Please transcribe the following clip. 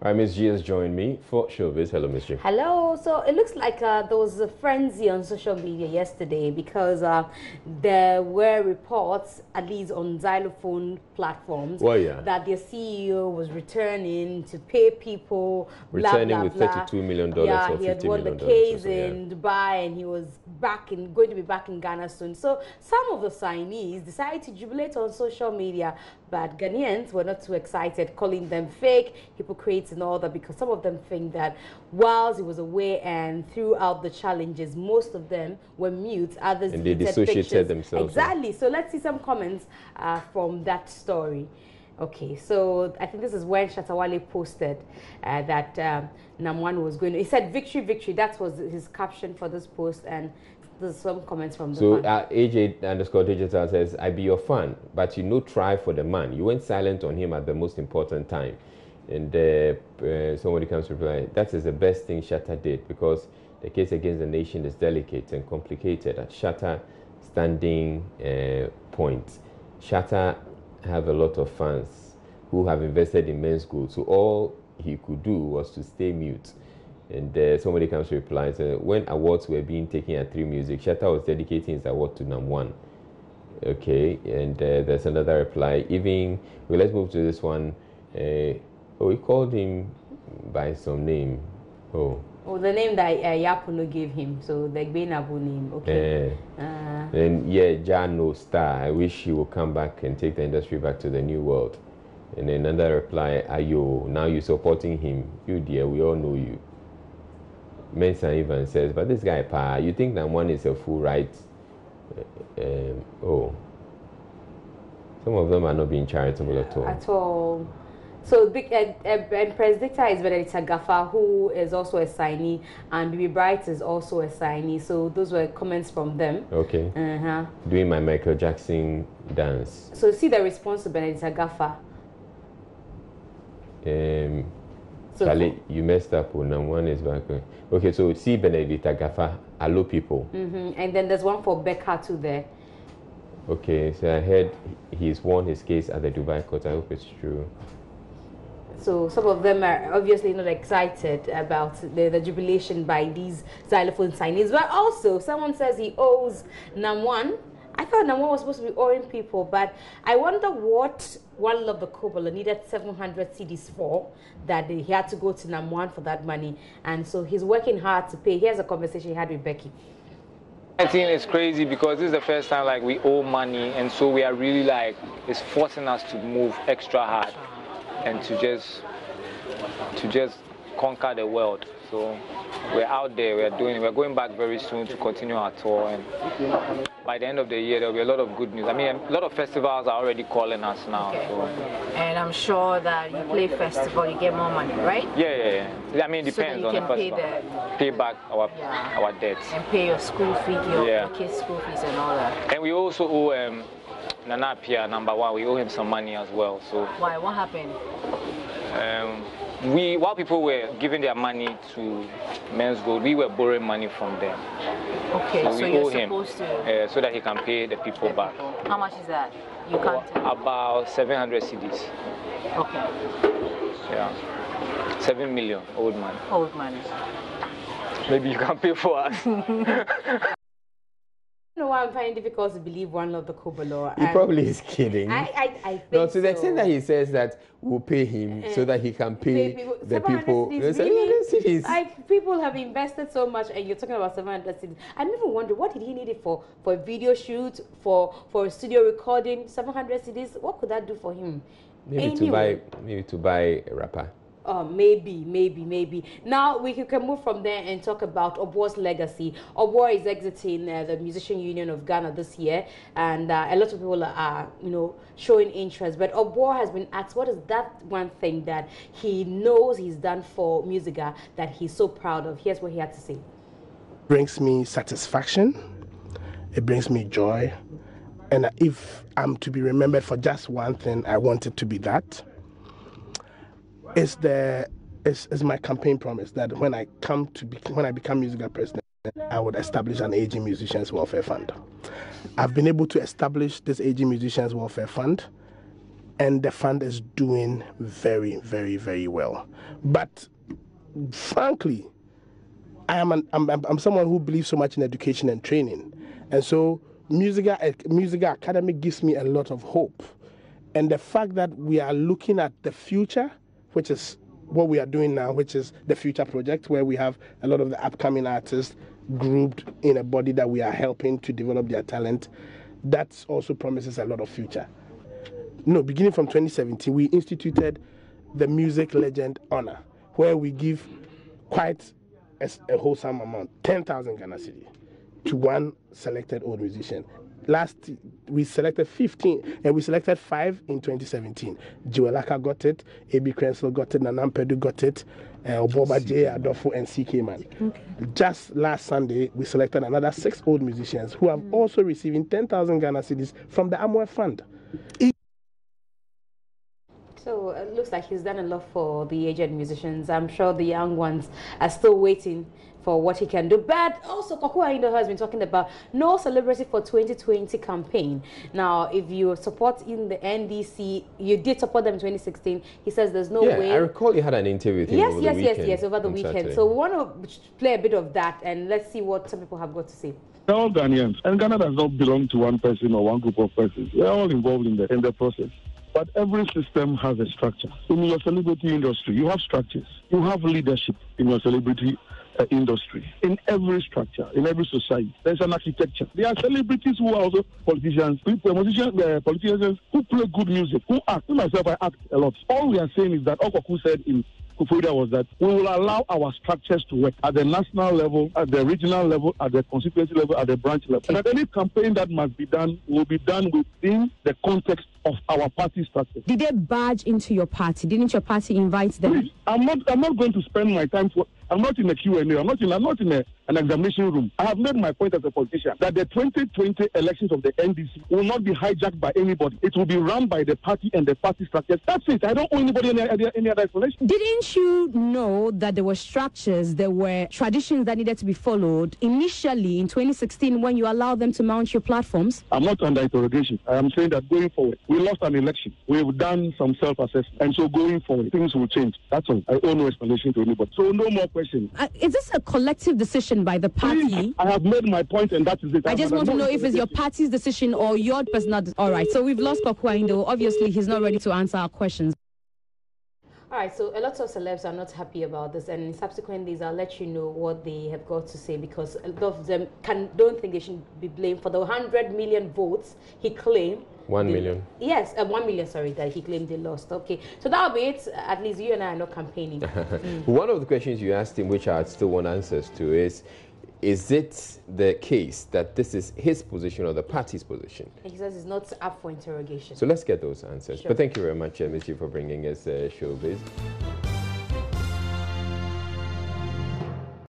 All right, Miss G has joined me for Showbiz. Hello, Miss G. Hello. So it looks like there was a frenzy on social media yesterday because there were reports, at least on xylophone platforms, that their CEO was returning to pay people, returning with blah. $32 million yeah, or he had $50 won the million. case So, in Dubai, and he was going to be back in Ghana soon. So some of the signees decided to jubilate on social media, but Ghanaians were not too excited, calling them fake, hypocrites and all that, because some of them think that whilst he was away and throughout the challenges, most of them were mute, others and they dissociated themselves. Exactly. So let's see some comments from that story. Okay, so I think this is when Shatawale posted that Namwan was going to, he said victory, victory. That was his caption for this post, and there's some comments from the So AJ_digital says, I be your fan, but you no try for the man. You went silent on him at the most important time. And somebody comes to reply, that is the best thing Shatta did, because the case against the nation is delicate and complicated. At Shatta standing point, Shatta have a lot of fans who have invested in men's gold. So all he could do was to stay mute. And somebody comes to reply and says, when awards were being taken at 3 Music, Shatta was dedicating his award to Nam1. Okay, and there's another reply. Let's move to this one. He called him by some name. Oh, the name that Yapuno gave him. So the Gbenabu name. Okay. And yeah, Jano Star. I wish he will come back and take the industry back to the new world. And then another reply, Ayo, now you're supporting him. You dear, we all know you. Mensa even says, but this guy, pa, you think that one is a fool, right? Some of them are not being charitable at all. At all. So and President is Benedicta Gaffa, who is also a signee, and Bibi Bright is also a signee. So those were comments from them. Okay. Doing my Michael Jackson dance. So see the response to Benedicta Gaffa. Charlie, you messed up. One is back. Okay, so see Benedicta Gaffa, hello people. And then there's one for Becca too there. Okay, so I heard he's won his case at the Dubai court. I hope it's true. So some of them are obviously not excited about the jubilation by these xylophone signees. But also, someone says he owes Nam1. I thought Nam1 was supposed to be owing people, but I wonder what One Love the Kobola needed 700 CDs for, that he had to go to Nam1 for that money. And so he's working hard to pay. Here's a conversation he had with Becky. I think it's crazy because this is the first time we owe money, and so we are really it's forcing us to move extra hard and to just conquer the world. So we're out there, we're going back very soon to continue our tour, and by the end of the year there'll be a lot of good news. I mean, a lot of festivals are already calling us now. Okay. So. And I'm sure that you play festival, you get more money, right? Yeah. I mean, it depends on the festival. Pay back our debts. And pay your school fee, your kids' school fees and all that. And we also owe Nana Pia, #1, we owe him some money as well. So why? What happened? While people were giving their money to Men's Gold, we were borrowing money from them. Okay, so you're supposed to... so that he can pay the people back. How much is that? You can't tell. About 700 CDs. Okay. Yeah. 7 million, old money. Old money. Maybe you can pay for us. I don't know why I'm finding it difficult to believe One Love the Kobola. He probably is kidding. I think no, to the extent that he says that we'll pay him so that he can pay the people. Really? People have invested so much, and you're talking about 700 cities. I never wonder, what did he need it for? For a video shoot, for a studio recording, 700 cities. What could that do for him? Maybe to buy a rapper. Maybe. Now we can move from there and talk about Obor's legacy. Obor is exiting the Musician Union of Ghana this year, and a lot of people are, showing interest. But Obor has been asked, what is that one thing that he knows he's done for Musica that he's so proud of? Here's what he had to say. Brings me satisfaction. It brings me joy. And if I'm to be remembered for just one thing, I want it to be that. It's my campaign promise that when I become musical president, I would establish an aging musicians welfare fund. I've been able to establish this aging musicians welfare fund and the fund is doing very, very, very well. But frankly, I'm someone who believes so much in education and training, and so musical academy gives me a lot of hope. And the fact that we are looking at the future, which is what we are doing now, which is the future project, where we have a lot of the upcoming artists grouped in a body that we are helping to develop their talent, that also promises a lot of future. No, beginning from 2017, we instituted the Music Legend Honor, where we give quite a wholesome amount, 10,000 Ghana cedi, to one selected old musician. Last, we selected 15, and we selected 5 in 2017. Joelaka got it, A.B. Crensel got it, Nanam Pedu got it, Oboba J. Adolfo, and C.K. Man. Okay. Just last Sunday, we selected another 6 old musicians who have also receiving 10,000 Ghana cedis from the Amway Fund. So it looks like he's done a lot for the aged musicians. I'm sure the young ones are still waiting for what he can do. But also, Kwaku Ayindo has been talking about No Celebrity for 2020 campaign. Now, if you support in the NDC, you did support them in 2016. He says there's no way. I recall you had an interview with him over the weekend. Yes, over the weekend. Saturday. So we want to play a bit of that and let's see what some people have got to say. They're all Ghanaians, and Ghana does not belong to one person or one group of persons. We're all involved in the process. But every system has a structure. In your celebrity industry, you have structures. You have leadership in your celebrity industry. In every structure, in every society, there's an architecture. There are celebrities who are also politicians, politicians who play good music, who act. Myself, I act a lot. All we are saying is that Okoku said in Kufuida was that we will allow our structures to work at the national level, at the regional level, at the constituency level, at the branch level. And that any campaign that must be done will be done within the context of our party structure. Did they barge into your party? Didn't your party invite them? Please, I'm not going to spend my time I'm not in a Q&A. I'm not in an examination room. I have made my point as a politician that the 2020 elections of the NDC will not be hijacked by anybody. It will be run by the party and the party structures. That's it. I don't owe anybody any other explanation. Didn't you know that there were structures, there were traditions that needed to be followed initially in 2016 when you allowed them to mount your platforms? I'm not under interrogation. I am saying that going forward, we lost an election. We've done some self-assessment. And so going forward, things will change. That's all. I owe no explanation to anybody. So no more questions. Is this a collective decision by the party? Please, I have made my point and that is it. I just want to know if it's your party's decision or your personal decision. All right, so we've lost Kwaku Ayindo. Obviously, he's not ready to answer our questions. All right, so a lot of celebs are not happy about this, and in subsequent days, I'll let you know what they have got to say, because a lot of them don't think they should be blamed for the 100 million votes he claimed. 1 million. Yes, 1 million, sorry, that he claimed they lost. Okay, so that'll be it. At least you and I are not campaigning. One of the questions you asked him, which I still want answers to, is it the case that this is his position or the party's position? He says it's not up for interrogation. So let's get those answers. Sure. But thank you very much, Ms. G, for bringing us Showbiz.